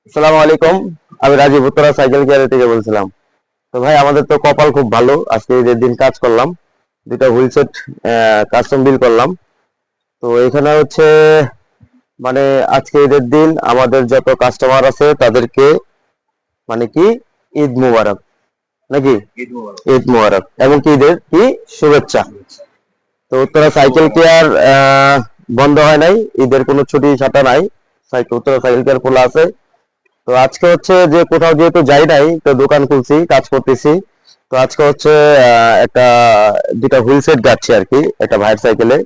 আসসালামু আলাইকুম। আমি রাজীব উত্তরা সাইকেল কেয়ার থেকে বলছিলাম। তো ভাই আমাদের তো কপাল খুব ভালো, আজকে ঈদের দিন কাজ করলাম, দুটা হুইল সেট কাস্টম বিল করলাম। তো এখানে হচ্ছে মানে আজকে ঈদের দিন আমাদের যত কাস্টমার আছে তাদেরকে মানে কি ঈদ মুবারক নাকি ঈদ মুবারক এবং কি ঈদের কি শুভেচ্ছা। তো উত্তরা সাইকেল কেয়ার বন্ধ হয় নাই, ঈদের কোনো ছুটি ছাটা নাই, উত্তরা সাইকেল কেয়ার খোলা আছে। তো আজকে হচ্ছে যে কোথাও যেহেতু যাই নাই, তো দোকান খুলছি, কাজ করতেছি। তো আজকে হচ্ছে একটা দুটা হুইল সেট যাচ্ছে আর কি, একটা ভাইয়ের সাইকেলে।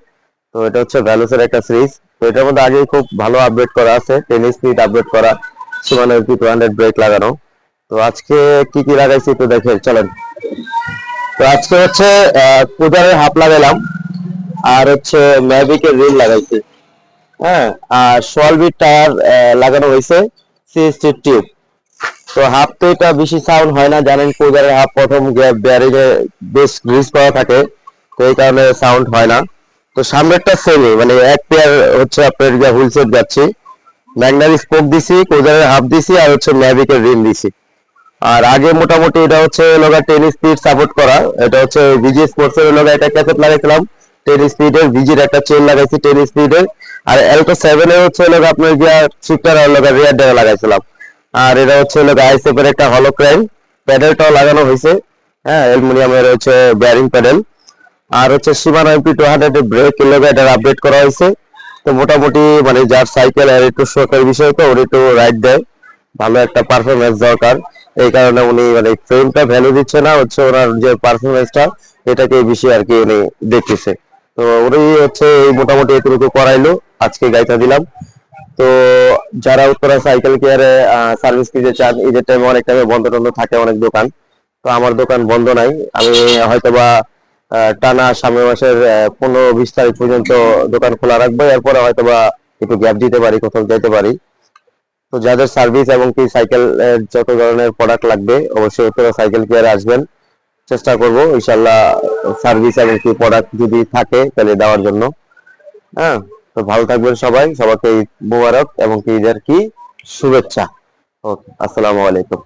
তো এটা হচ্ছে ভ্যালোসের একটা সিরিজ। তো এটার মধ্যে আগে খুব ভালো আপডেট করা আছে, 10 স্পিড আপডেট করা, সীমানো এলপি 200 ব্রেক লাগানো। তো আজকে কি কি লাগাইছি তো দেখে চলেন। তো আজকে হচ্ছে কুদারের হাফ লাগাইলাম, আর হচ্ছে ম্যাভিকের রিল লাগাইছি। হ্যাঁ, আর সোয়ালবিট টায়ার লাগানো হয়েছে, সিএসটি টিউব। তো হাফ তো এটা বেশি সাউন্ড হয় না, জানেন কুজারের হাফ প্রথম ব্যারিং এ বেশ গ্রিস করা থাকে, তো এই কারণে সাউন্ড হয় না। তো সামনেরটা সেমি মানে এক পেয়ার হচ্ছে আপনার হুইল সেট যাচ্ছি, ম্যাগনারি স্পোক দিছি, কুজারের হাফ দিছি, আর হচ্ছে ম্যাভিকের রিম দিছি। আর আগে মোটামুটি এটা হচ্ছে লগা 10 স্পিড সাপোর্ট করা, এটা হচ্ছে ভিজি স্পোর্টস এর লগা একটা ক্যাসেট লাগাইছিলাম 10 স্পিডের, ভিজির একটা চেন লাগাইছি 10 স্পিডের। আর এলটো 7 এর হচ্ছে লগা আপনার গিয়া শিফটার লগা রিয়ার ডেরা লাগাইছিলাম। আর এটা হচ্ছে লগা আইসেফ এর একটা হলো ক্রাইম, প্যাডেলটাও লাগানো হয়েছে। হ্যাঁ, অ্যালুমিনিয়ামের হচ্ছে বেয়ারিং প্যাডেল। আর হচ্ছে শিমানো এমপি 200 এর ব্রেক এর লগা এটা আপডেট করা হয়েছে। তো মোটামুটি মানে যার সাইকেল আর একটু শখের বিষয়, তো ওর একটু রাইড দেয়, ভালো একটা পারফরমেন্স দরকার। এই কারণে উনি মানে ফ্রেমটা ভ্যালু দিচ্ছে না, হচ্ছে ওনার যে পারফরমেন্সটা এটাকে বেশি আর কি উনি দেখতেছে। তো উনি হচ্ছে এই মোটামুটি এতটুকু করাইলো, আজকে গাইটা দিলাম। তো যারা উত্তরা সাইকেল কেয়ারে সার্ভিস নিতে চান, ঈদের টাইমে অনেক টাইমে বন্ধ টন্ধ থাকে অনেক দোকান, তো আমার দোকান বন্ধ নাই। আমি হয়তোবা টানা সামনের মাসের 15-20 তারিখ পর্যন্ত দোকান খোলা রাখবো, এরপরে হয়তোবা একটু গ্যাপ দিতে পারি, কোথাও যেতে পারি। তো যাদের সার্ভিস এবং কি সাইকেল যত ধরনের প্রোডাক্ট লাগবে অবশ্যই উত্তরা সাইকেল কেয়ারে আসবেন, চেষ্টা করব ইনশাল্লাহ সার্ভিস এবং কি প্রোডাক্ট যদি থাকে তাহলে দেওয়ার জন্য। হ্যাঁ, তো ভালো থাকবেন সবাই, সবাইকে ঈদ মুবারক এবং কি ঈদের কি শুভেচ্ছা। ওকে, আসসালামু আলাইকুম।